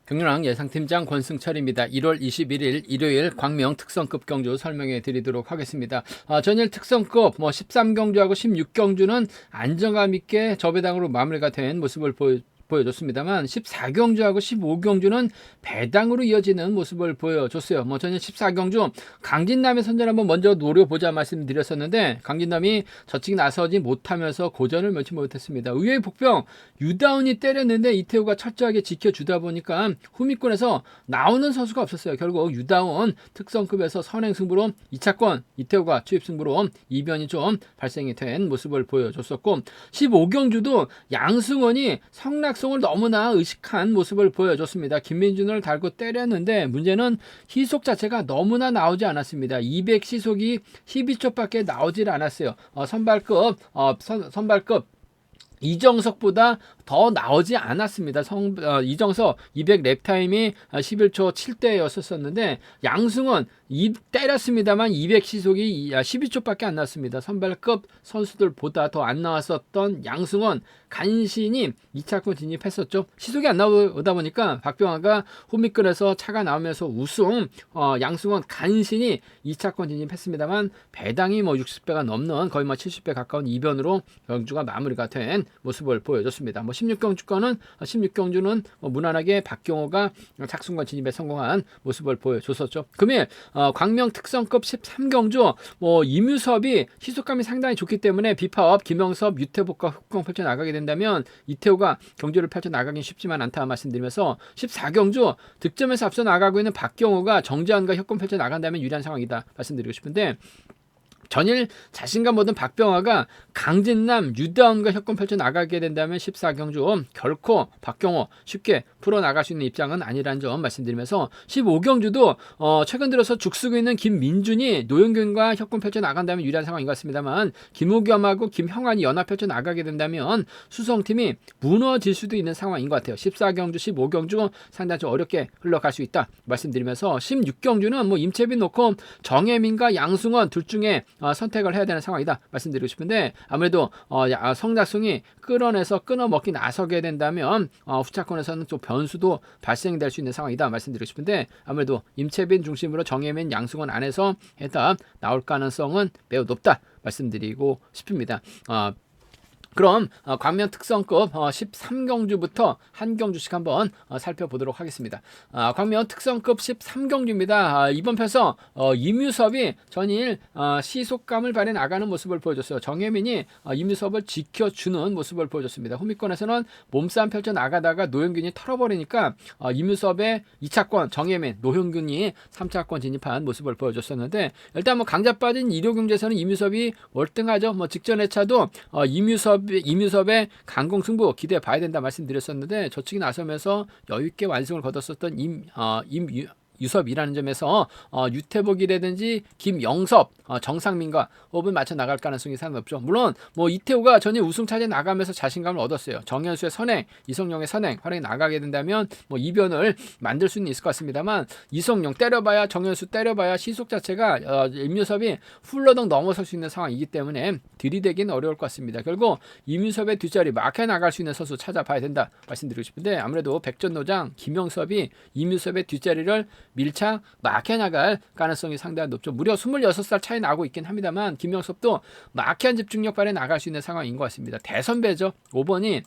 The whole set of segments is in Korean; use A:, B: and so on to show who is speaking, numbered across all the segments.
A: 경륜왕 예상팀장 권승철입니다. 1월 21일 일요일 광명 특성급 경주 설명해 드리도록 하겠습니다. 전일 특성급 13경주하고 16경주는 안정감 있게 저배당으로 마무리가 된 모습을 보여줬습니다만 14경주하고 15경주는 배당으로 이어지는 모습을 보여줬어요. 전일 14경주 강진남의 선전 한번 먼저 노려보자 말씀드렸었는데 강진남이 저측 나서지 못하면서 고전을 면치 못했습니다. 의외의 복병 유다운이 때렸는데 이태우가 철저하게 지켜주다 보니까 후미권에서 나오는 선수가 없었어요. 결국 유다운 특성급에서 선행승부로 2차권 이태우가 추입승부로 이변이 좀 발생이 된 모습을 보여줬었고 15경주도 양승원이 성낙 성을 너무나 의식한 모습을 보여줬습니다. 김민준을 달고 때렸는데 문제는 시속 자체가 너무나 나오지 않았습니다. 200 시속이 12초밖에 나오질 않았어요. 선발급 이정석보다 더 나오지 않았습니다. 이정석 200 랩타임이 11초 7대였었는데 양승원 때렸습니다만 200 시속이 12초밖에 안 났습니다. 선발급 선수들보다 더 안 나왔었던 양승원 간신히 2차권 진입했었죠. 시속이 안 나오다 보니까 박병화가 후미끌에서 차가 나오면서 우승 양승원 간신히 2차권 진입했습니다만 배당이 60배가 넘는 거의 70배 가까운 이변으로 경주가 마무리가 된 모습을 보여줬습니다. 16경주는 무난하게 박경호가 착순권 진입에 성공한 모습을 보여줬었죠. 금일 광명 특성급 13경주 이뮤섭이 시속감이 상당히 좋기 때문에 비파업 김영섭 유태복과 흑공 펼쳐 나가게 된다면 이태우가 경주를 펼쳐 나가긴 쉽지만 않다 말씀드리면서 14경주 득점에서 앞서 나가고 있는 박경호가 정재환과 협공 펼쳐 나간다면 유리한 상황이다 말씀드리고 싶은데 전일 자신감 얻은 박병화가 강진남, 유다운과 협권 펼쳐 나가게 된다면 14경주 결코 박경호 쉽게 풀어나갈 수 있는 입장은 아니라는 점 말씀드리면서 15경주도 최근 들어서 죽쓰고 있는 김민준이 노영균과 협권 펼쳐 나간다면 유리한 상황인 것 같습니다만 김우겸하고 김형환이 연합 펼쳐 나가게 된다면 수성팀이 무너질 수도 있는 상황인 것 같아요. 14경주, 15경주 상당히 좀 어렵게 흘러갈 수 있다 말씀드리면서 16경주는 임채빈 놓고 정혜민과 양승원 둘 중에 선택을 해야 되는 상황이다 말씀드리고 싶은데 아무래도 성낙승이 끌어내서 끊어먹기 나서게 된다면 후차권에서는 좀 변수도 발생될 수 있는 상황이다 말씀드리고 싶은데 아무래도 임채빈 중심으로 정혜민 양승원 안에서 해답 나올 가능성은 매우 높다 말씀드리고 싶습니다. 그럼 광명 특성급 13경주부터 한 경주씩 한번 살펴보도록 하겠습니다. 광명 특성급 13경주입니다. 이번 편서 이뮤섭이 전일 시속감을 발휘 나가는 모습을 보여줬어요. 정혜민이 이뮤섭을 지켜주는 모습을 보여줬습니다. 후미권에서는 몸싸움 펼쳐 나가다가 노영균이 털어버리니까 이뮤섭의 2차권 정혜민, 노형균이 3차권 진입한 모습을 보여줬었는데 일단 강자 빠진 일요경주에서는 이뮤섭이 월등하죠. 직전 회차도 이뮤섭의 강공승부 기대해 봐야 된다 말씀드렸었는데 저측이 나서면서 여유있게 완승을 거뒀었던 유섭이라는 점에서 유태복이라든지 김영섭, 정상민과 호흡을 맞춰 나갈 가능성이 상당히 높죠. 물론 이태우가 전일 우승 차지에 나가면서 자신감을 얻었어요. 정현수의 선행, 이성용의 선행 활약이 나가게 된다면 이변을 만들 수는 있을 것 같습니다만 이성용 때려봐야 정현수 때려봐야 시속 자체가 임유섭이 훌러덩 넘어설 수 있는 상황이기 때문에 들이대기는 어려울 것 같습니다. 결국 임유섭의 뒷자리 막혀 나갈 수 있는 선수 찾아봐야 된다 말씀드리고 싶은데 아무래도 백전노장 김영섭이 임유섭의 뒷자리를 밀착 막혀나갈 가능성이 상당히 높죠. 무려 26살 차이 나고 있긴 합니다만 김영섭도 막혀한 집중력 발휘 나갈 수 있는 상황인 것 같습니다. 대선배죠. 5번이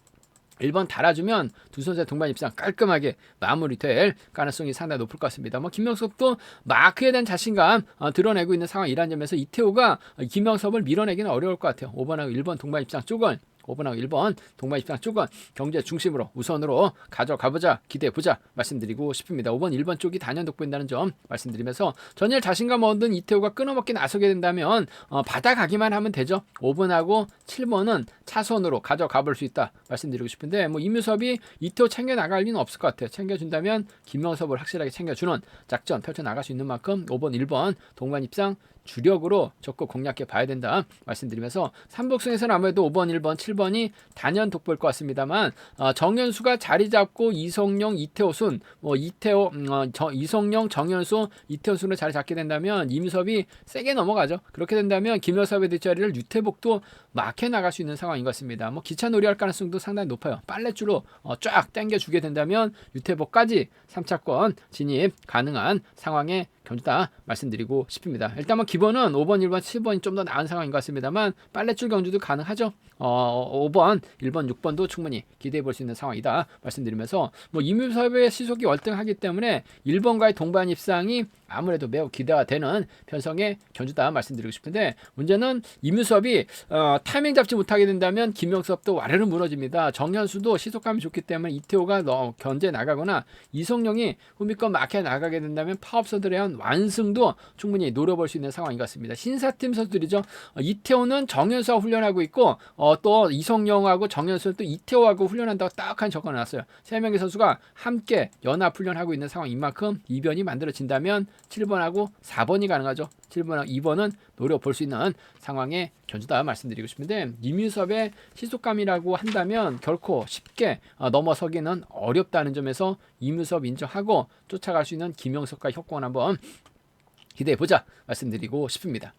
A: 1번 달아주면 두 선수의 동반 입상 깔끔하게 마무리될 가능성이 상당히 높을 것 같습니다. 김영섭도 마크에 대한 자신감 드러내고 있는 상황이라는 점에서 이태우가 김영섭을 밀어내기는 어려울 것 같아요. 5번하고 1번 동반 입상 쪽은 5번하고 1번 동반 입상 쪽은 경제 중심으로 우선으로 가져가보자 기대해보자 말씀드리고 싶습니다. 5번 1번 쪽이 단연독 보인다는 점 말씀드리면서 전일 자신감 얻은 이태우가 끊어먹기 나서게 된다면 받아가기만 하면 되죠. 5번하고 7번은 차선으로 가져가볼 수 있다 말씀드리고 싶은데 이뮤섭이 이태우 챙겨나갈 리는 없을 것 같아요. 챙겨준다면 김영섭을 확실하게 챙겨주는 작전 펼쳐나갈 수 있는 만큼 5번 1번 동반 입상 주력으로 적극 공략해 봐야 된다 말씀드리면서 삼복승에서는 아무래도 5번, 1번, 7번이 단연 돋보일 것 같습니다만 정현수가 자리 잡고 이성용, 이태호 순, 이성용, 정현수, 이태호 순으로 자리 잡게 된다면 임유섭이 세게 넘어가죠. 그렇게 된다면 김여섭의 뒷자리를 유태복도 막혀 나갈 수 있는 상황인 것 같습니다. 기차 놀이할 가능성도 상당히 높아요. 빨래줄로 쫙 당겨주게 된다면 유태복까지 3차권 진입 가능한 상황에 경주다 말씀드리고 싶습니다. 일단 기본은 5번, 1번, 7번이 좀 더 나은 상황인 것 같습니다만 빨래줄 경주도 가능하죠. 5번, 1번, 6번도 충분히 기대해 볼 수 있는 상황이다 말씀드리면서 임유섭의 시속이 월등하기 때문에 1번과의 동반 입상이 아무래도 매우 기대가 되는 편성의 견주다 말씀드리고 싶은데 문제는 임유섭이 타이밍 잡지 못하게 된다면 김영섭도 와르르 무너집니다. 정현수도 시속감이 좋기 때문에 이태호가 견제 나가거나 이성용이 후미권 막혀 나가게 된다면 파업선들에 대한 완승도 충분히 노려볼 수 있는 상황인 것 같습니다. 신사팀 선수들이죠. 이태호는 정현수와 훈련하고 있고 또 이성용하고 정현수는 또 이태호하고 훈련한다고 딱한 적어놨어요. 3명의 선수가 함께 연합 훈련하고 있는 상황인 만큼 이변이 만들어진다면 7번하고 4번이 가능하죠. 7번하고 2번은 노려볼 수 있는 상황의 견주다 말씀드리고 싶은데 임유섭의 시속감이라고 한다면 결코 쉽게 넘어서기는 어렵다는 점에서 임유섭 인정하고 쫓아갈 수 있는 김영석과 협공을 한번 기대해보자 말씀드리고 싶습니다.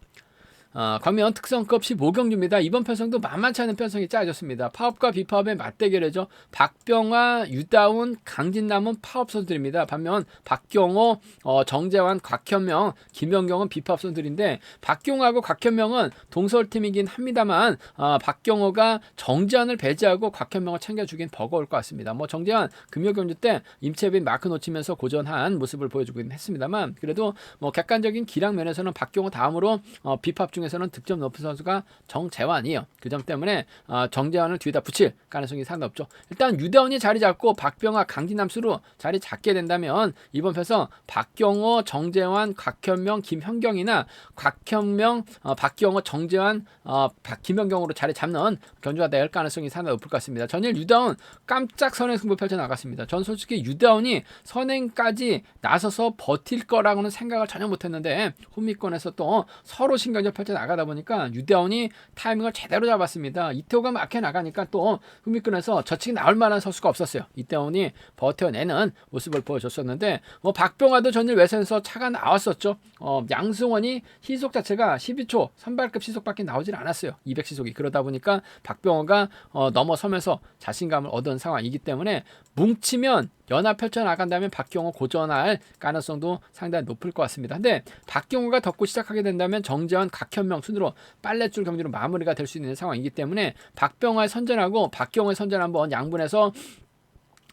A: 광명 특성급 15경주입니다. 이번 편성도 만만치 않은 편성이 짜여졌습니다. 파업과 비파업의 맞대결이죠. 박병화, 유다운, 강진남은 파업 선수들입니다. 반면 박경호, 정재환, 곽현명, 김연경은 비파업 선수들인데 박경호하고 곽현명은 동서울팀이긴 합니다만 박경호가 정재환을 배제하고 곽현명을 챙겨주긴 버거울 것 같습니다. 정재환 금요경주 때 임채빈 마크 놓치면서 고전한 모습을 보여주긴 했습니다만 그래도 객관적인 기량 면에서는 박경호 다음으로 비파업 중에서는 득점 높은 선수가 정재환이에요. 그 점 때문에 정재환을 뒤에다 붙일 가능성이 상당히 높죠. 일단 유다운이 자리 잡고 박병화, 강진남수로 자리 잡게 된다면 이번 편성 박경호, 정재환, 곽현명, 김현경이나 곽현명, 박경호, 정재환, 김현경으로 자리 잡는 견주가 될 가능성이 상당히 높을 것 같습니다. 전일 유다운 깜짝 선행 승부 펼쳐 나갔습니다. 전 솔직히 유다운이 선행까지 나서서 버틸 거라고는 생각을 전혀 못했는데 훈미권에서 또 서로 신경전 펼쳐 나가다 보니까 유다운이 타이밍을 제대로 잡았습니다. 이태호가 막혀 나가니까 또 훈미권에서 저측이 나올 만한 선수가 없었어요. 이태원이 버텨내는 모습을 보여줬었는데 박병화도 전일 외선에서 차가 나왔었죠. 양승원이 시속 자체가 12초 선발급 시속밖에 나오질 않았어요. 200시속이. 그러다 보니까 박병화가 넘어서면서 자신감을 얻은 상황이기 때문에 뭉치면 연합 펼쳐나간다면 박경호 고전할 가능성도 상당히 높을 것 같습니다. 근데 박경호가 덮고 시작하게 된다면 정재환, 곽현명 순으로 빨래줄 경기로 마무리가 될 수 있는 상황이기 때문에 박병호의 선전하고 박경호의 선전 한번 양분해서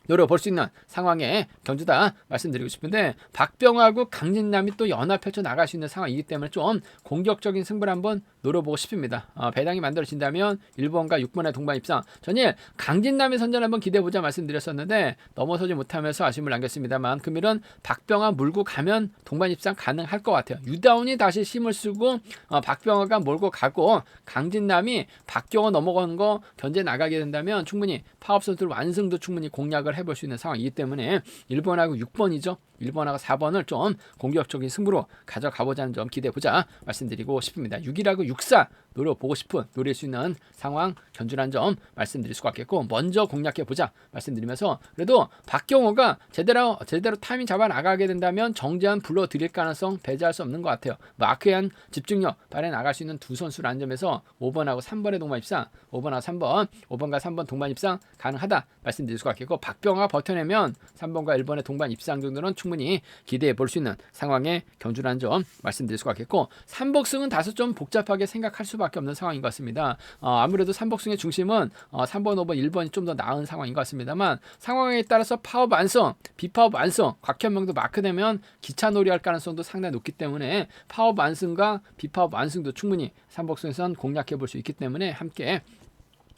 A: 노려볼 수 있는 상황의 경주다 말씀드리고 싶은데 박병하고 강진남이 또 연합 펼쳐 나갈 수 있는 상황이기 때문에 좀 공격적인 승부를 한번 노려보고 싶습니다. 배당이 만들어진다면 1번과 6번의 동반 입상 전일 강진남의 선전 한번 기대해보자 말씀드렸었는데 넘어서지 못하면서 아쉬움을 남겼습니다만 금일은 박병하 물고 가면 동반 입상 가능할 것 같아요. 유다운이 다시 힘을 쓰고 박병하가 몰고 가고 강진남이 박경호 넘어가는 거 견제 나가게 된다면 충분히 파업 선수들 완승도 충분히 공략을 해볼 수 있는 상황이기 때문에 1번하고 6번이죠. 1번하고 4번을 좀 공격적인 승부로 가져가보자는 점 기대해보자 말씀드리고 싶습니다. 6이라고 6사 노려보고 싶은 노릴 수 있는 상황 견주란 점 말씀드릴 수가 있겠고 먼저 공략해보자 말씀드리면서 그래도 박경호가 제대로 타이밍 잡아 나가게 된다면 정재환 불러드릴 가능성 배제할 수 없는 것 같아요. 마크에 한 집중력 발휘 나갈 수 있는 두 선수라는 점에서 5번하고 3번의 동반 입상 5번하고 3번 5번과 3번 동반 입상 가능하다 말씀드릴 수가 있겠고 박병호가 버텨내면 3번과 1번의 동반 입상 정도는 충분히 기대해 볼 수 있는 상황의 견주라는 점 말씀드릴 수가 있겠고 삼복승은 다소 좀 복잡하게 생각할 수밖에 없는 상황인 것 같습니다. 아무래도 삼복승의 중심은 3번, 5번, 1번이 좀 더 나은 상황인 것 같습니다만 상황에 따라서 파업 완성, 비파업 완성, 곽현명도 마크되면 기차놀이 할 가능성도 상당히 높기 때문에 파업 완승과 비파업 완승도 충분히 삼복승에선 공략해 볼 수 있기 때문에 함께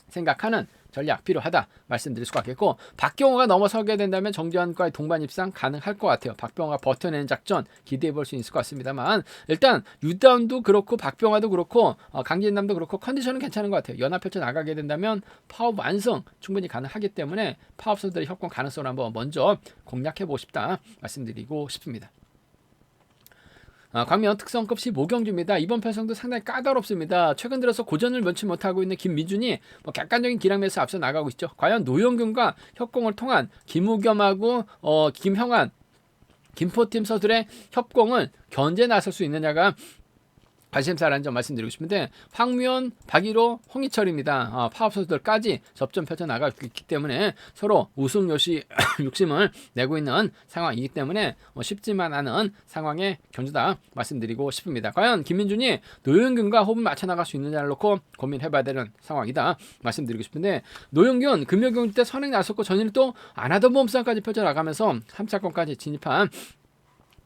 A: 생각하는 전략 필요하다 말씀드릴 수가 있겠고 박경호가 넘어서게 된다면 정재환과의 동반 입상 가능할 것 같아요. 박병호가 버텨내는 작전 기대해 볼 수 있을 것 같습니다만 일단 유다운도 그렇고 박병호도 그렇고 강진남도 그렇고 컨디션은 괜찮은 것 같아요. 연합 펼쳐 나가게 된다면 파업 완성 충분히 가능하기 때문에 파업 선수들의 협공 가능성을 한번 먼저 공략해 보고 싶다 말씀드리고 싶습니다. 광명 특성급 15경주입니다. 이번 편성도 상당히 까다롭습니다. 최근 들어서 고전을 면치 못하고 있는 김민준이 객관적인 기량에서 앞서 나가고 있죠. 과연 노영균과 협공을 통한 김우겸하고 김형환, 김포팀 선수들의 협공을 견제 나설 수 있느냐가 관심사라는 점 말씀드리고 싶은데, 황무현, 박일호, 홍희철입니다. 파업 선수들까지 접전 펼쳐나가고 있기 때문에 서로 우승 욕심을 내고 있는 상황이기 때문에 쉽지만 않은 상황의 경주다 말씀드리고 싶습니다. 과연 김민준이 노영균과 호흡을 맞춰나갈 수 있느냐를 놓고 고민해봐야 되는 상황이다 말씀드리고 싶은데, 노영균 금요경주 때 선행 나섰고 전일 또 안하던 몸싸움까지 펼쳐나가면서 3차권까지 진입한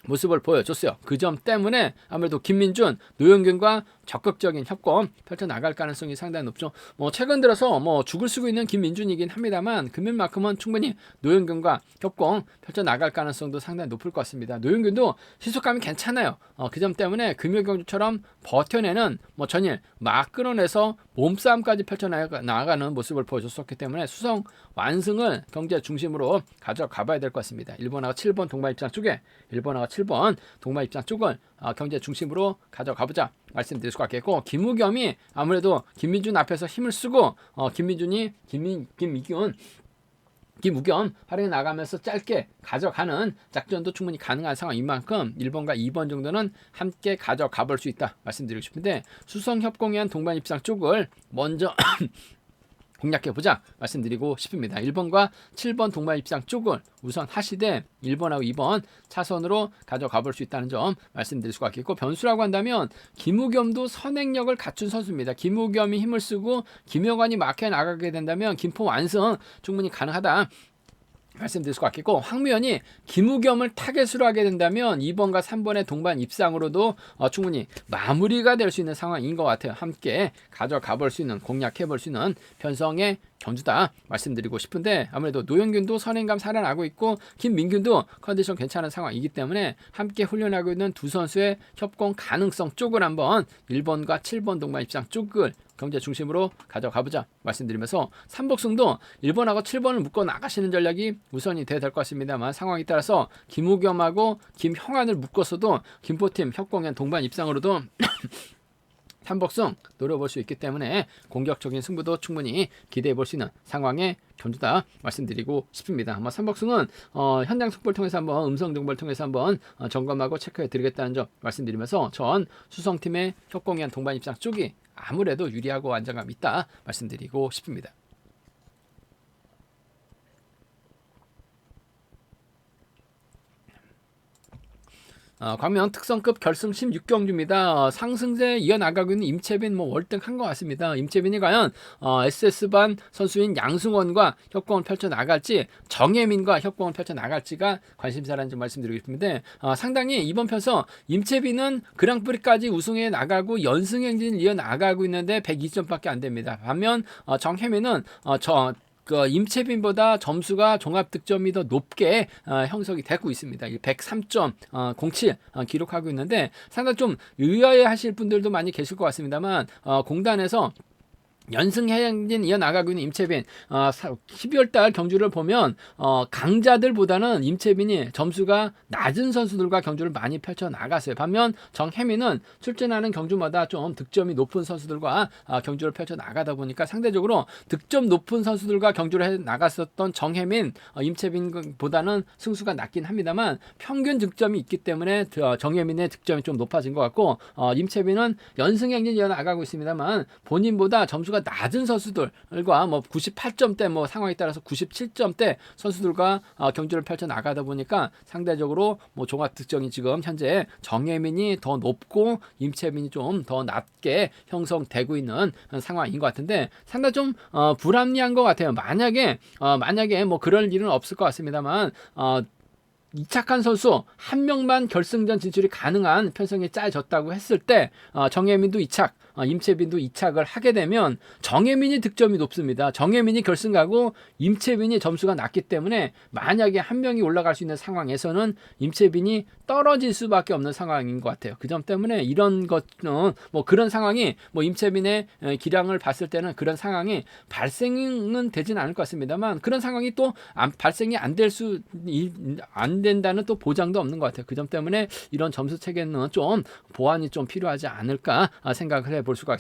A: 모습을 보여줬어요. 그 점 때문에 아무래도 김민준, 노영균과 적극적인 협공 펼쳐나갈 가능성이 상당히 높죠. 최근 들어서 죽을 쓰고 있는 김민준이긴 합니다만, 금일만큼은 충분히 노영균과 협공 펼쳐나갈 가능성도 상당히 높을 것 같습니다. 노영균도 시속감이 괜찮아요. 그 점 때문에 금요경주처럼 버텨내는 전일 막 끌어내서 몸싸움까지 펼쳐나가는 모습을 보여줬었기 때문에 수성 완승을 경제 중심으로 가져가봐야 될 것 같습니다. 1번하고 7번 동반 입장 쪽에 1번하고 7번 동반 입장 쪽을 경제 중심으로 가져가보자 말씀드릴 수 같겠고, 김우겸이 아무래도 김민준 앞에서 힘을 쓰고 김우겸 활용해 나가면서 짧게 가져가는 작전도 충분히 가능한 상황인 만큼 1번과 2번 정도는 함께 가져가 볼 수 있다 말씀드리고 싶은데, 수성협공에 의한 동반 입상 쪽을 먼저 공략해보자 말씀드리고 싶습니다. 1번과 7번 동반 입상 쪽을 우선 하시되 1번하고 2번 차선으로 가져가 볼 수 있다는 점 말씀드릴 수가 있겠고, 변수라고 한다면 김우겸도 선행력을 갖춘 선수입니다. 김우겸이 힘을 쓰고 김영환이 막혀 나가게 된다면 김포 완승 충분히 가능하다 말씀드릴 수가 있겠고, 황무현이 김우겸을 타겟으로 하게 된다면 2번과 3번의 동반 입상으로도 충분히 마무리가 될 수 있는 상황인 것 같아요. 함께 가져가 볼 수 있는, 공략해 볼 수 있는 편성의 경주다 말씀드리고 싶은데, 아무래도 노영균도 선행감 살아나고 있고 김민균도 컨디션 괜찮은 상황이기 때문에 함께 훈련하고 있는 두 선수의 협공 가능성 쪽을 한번 1번과 7번 동반 입상 쪽을 경제 중심으로 가져가보자 말씀드리면서, 삼복승도 1번하고 7번을 묶어 나가시는 전략이 우선이 돼야 될 것 같습니다만, 상황에 따라서 김우겸하고 김형환을 묶어서도 김포팀 협공한 동반 입상으로도 삼복승 노려볼 수 있기 때문에 공격적인 승부도 충분히 기대해 볼 수 있는 상황의 경주다 말씀드리고 싶습니다. 삼복승은 현장 속보를 통해서 한번 음성 정보를 통해서 한번 점검하고 체크해 드리겠다는 점 말씀드리면서, 전 수성팀의 협공에 의한 동반 입상 쪽이 아무래도 유리하고 안정감 있다 말씀드리고 싶습니다. 광명 특성급 결승 16경주입니다. 상승세 이어나가고 있는 임채빈 월등한 것 같습니다. 임채빈이 과연 SS반 선수인 양승원과 협공을 펼쳐나갈지, 정혜민과 협공을 펼쳐나갈지가 관심사라는 점 말씀드리고 싶은데, 상당히 이번 편서 임채빈은 그랑프리까지 우승해 나가고 연승행진을 이어나가고 있는데 102점밖에 안 됩니다. 반면 정혜민은 임채빈보다 점수가 종합 득점이 더 높게 형성이 되고 있습니다. 103.07 기록하고 있는데, 상당히 좀 의아해하실 분들도 많이 계실 것 같습니다만, 공단에서 연승행진 이어나가고 있는 임채빈, 12월달 경주를 보면 강자들보다는 임채빈이 점수가 낮은 선수들과 경주를 많이 펼쳐나갔어요. 반면 정혜민은 출전하는 경주마다 좀 득점이 높은 선수들과 경주를 펼쳐나가다 보니까 상대적으로 득점 높은 선수들과 경주를 해나갔었던 정혜민, 임채빈보다는 승수가 낮긴 합니다만 평균 득점이 있기 때문에 정혜민의 득점이 좀 높아진 것 같고, 임채빈은 연승행진 이어나가고 있습니다만 본인보다 점수가 낮은 선수들과 98점대 상황에 따라서 97점대 선수들과 경주를 펼쳐 나가다 보니까 상대적으로 종합 득점이 지금 현재 정혜민이 더 높고 임채빈이 좀 더 낮게 형성되고 있는 상황인 것 같은데, 상당히 좀 불합리한 것 같아요. 만약에 그럴 일은 없을 것 같습니다만, 이착한 선수 한 명만 결승전 진출이 가능한 편성이 짜여졌다고 했을 때 정혜민도 이착, 임채빈도 이착을 하게 되면 정혜민이 득점이 높습니다. 정혜민이 결승 가고 임채빈이 점수가 낮기 때문에 만약에 한 명이 올라갈 수 있는 상황에서는 임채빈이 떨어질 수밖에 없는 상황인 것 같아요. 그 점 때문에 이런 것은 뭐 그런 상황이 뭐 임채빈의 기량을 봤을 때는 그런 상황이 발생은 되진 않을 것 같습니다만 그런 상황이 또 발생이 안 된다는 또 보장도 없는 것 같아요. 그 점 때문에 이런 점수 체계는 좀 보완이 좀 필요하지 않을까 생각을 해볼 수가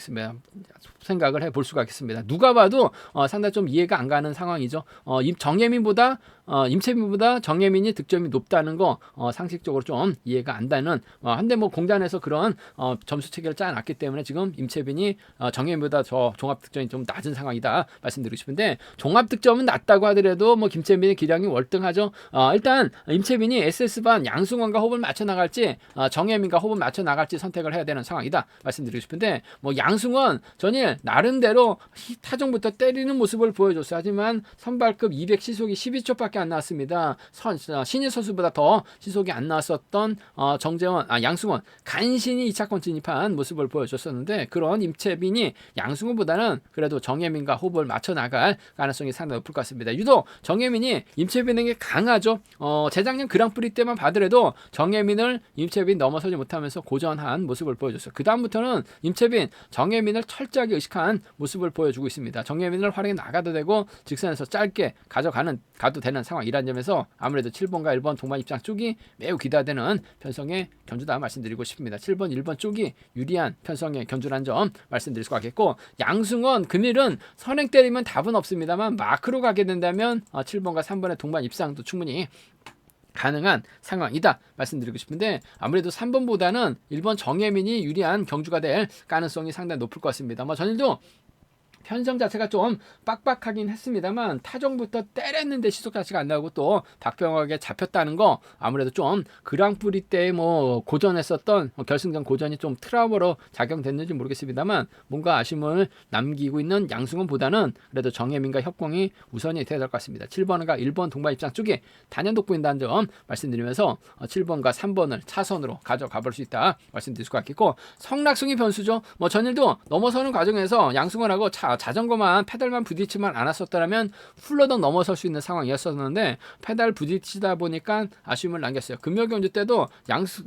A: 있습니다. 누가 봐도 상당히 좀 이해가 안 가는 상황이죠. 임채빈보다 정혜민이 득점이 높다는 거 상식적으로 좀 이해가 안 되는 한데 뭐 공단에서 그런 점수 체계를 짜놨기 때문에 지금 임채빈이 정혜민보다 저 종합 득점이 좀 낮은 상황이다 말씀드리고 싶은데 종합 득점은 낮다고 하더라도 뭐 김채빈의 기량이 월등하죠. 일단 임채빈이 SS반 양승원과 호흡을 맞춰 나갈지 정혜민과 호흡을 맞춰 나갈지 선택을 해야 되는 상황이다 말씀드리고 싶은데 뭐 양승원 전일 나름대로 타종부터 때리는 모습을 보여줬어요. 하지만 선발급 200 시속이 12초밖에 안 나왔습니다. 신인 선수보다 더 시속이 안 나왔었던 양승원 간신히 2차권 진입한 모습을 보여줬었는데 그런 임채빈이 양승원보다는 그래도 정혜민과 호흡을 맞춰 나갈 가능성이 상당히 높을 것 같습니다. 유독 정혜민이 임채빈에게 강하죠. 재작년 그랑프리 때만 봐더라도 정혜민을 임채빈 넘어서지 못하면서 고전한 모습을 보여줬어요. 그 다음부터는 임채빈 정혜민을 철저하게 의식한 모습을 보여주고 있습니다. 정혜민을 활용해 나가도 되고 직선에서 짧게 가도 되는 상황이라는 점에서 아무래도 7번과 1번 동반 입장 쪽이 매우 기대되는 편성의 견주다 말씀드리고 싶습니다. 7번, 1번 쪽이 유리한 편성의 견주라는 점 말씀드릴 수가 있겠고 양승원 금일은 선행 때리면 답은 없습니다만 마크로 가게 된다면 7번과 3번의 동반 입상도 충분히 가능한 상황이다 말씀드리고 싶은데 아무래도 3번보다는 1번 정혜민이 유리한 경주가 될 가능성이 상당히 높을 것 같습니다. 전일도 편성 자체가 좀 빡빡하긴 했습니다만 타종부터 때렸는데 시속 자체가 안 나오고 또 박병호에게 잡혔다는 거 아무래도 좀 그랑프리 때 뭐 고전했었던 결승전 고전이 좀 트라우마로 작용됐는지 모르겠습니다만 뭔가 아쉬움을 남기고 있는 양승원보다는 그래도 정혜민과 협공이 우선이 돼야 될 것 같습니다. 7번과 1번 동반 입장 쪽에 단연독 보인다는 점 말씀드리면서 7번과 3번을 차선으로 가져가 볼 수 있다 말씀드릴 수가 있겠고 성락승이 변수죠. 전일도 넘어서는 과정에서 양승원하고 자전거만 페달만 부딪히만 않았었더라면 훌러덩 넘어설 수 있는 상황이었었는데 페달 부딪히다 보니까 아쉬움을 남겼어요. 금요경주 때도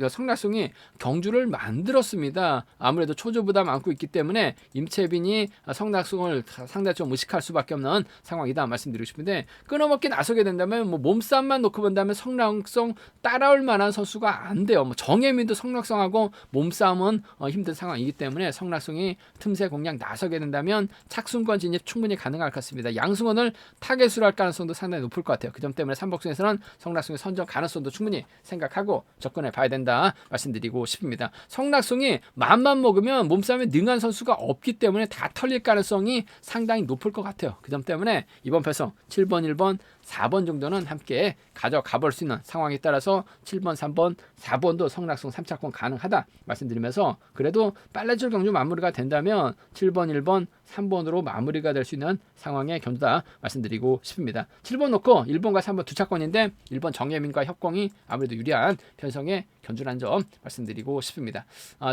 A: 성락승이 경주를 만들었습니다. 아무래도 초조부담 안고 있기 때문에 임채빈이 성락승을 상당히 좀 의식할 수밖에 없는 상황이다 말씀드리고 싶은데 끊어먹기 나서게 된다면 몸싸움만 놓고 본다면 성락승 따라올 만한 선수가 안 돼요. 정혜민도 성락승하고 몸싸움은 힘든 상황이기 때문에 성락승이 틈새 공략 나서게 된다면 착순권 진입 충분히 가능할 것 같습니다. 양승원을 타겟으로 할 가능성도 상당히 높을 것 같아요. 그 점 때문에 삼복승에서는 성락승의 선정 가능성도 충분히 생각하고 접근해 봐야 된다 말씀드리고 싶습니다. 성락승이 마음만 먹으면 몸싸움에 능한 선수가 없기 때문에 다 털릴 가능성이 상당히 높을 것 같아요. 그 점 때문에 이번 편성 7번, 1번, 4번 정도는 함께 가져가 볼 수 있는 상황에 따라서 7번, 3번, 4번도 성락승 3차권 가능하다 말씀드리면서 그래도 빨래줄 경주 마무리가 된다면 7번, 1번, 3번으로 마무리가 될 수 있는 상황의 견주다 말씀드리고 싶습니다. 7번 놓고 1번과 3번 두 차권인데 1번 정혜민과 협공이 아무래도 유리한 편성의 견주라는 점 말씀드리고 싶습니다.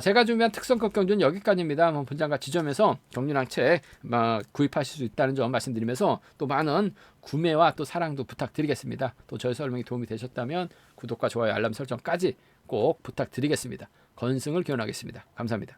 A: 제가 준비한 특성급 경주는 여기까지입니다. 본장과 지점에서 경륜학 책 구입하실 수 있다는 점 말씀드리면서 또 많은 구매와 또 사랑도 부탁드리겠습니다. 또 저의 설명이 도움이 되셨다면 구독과 좋아요 알람 설정까지 꼭 부탁드리겠습니다. 건승을 기원하겠습니다. 감사합니다.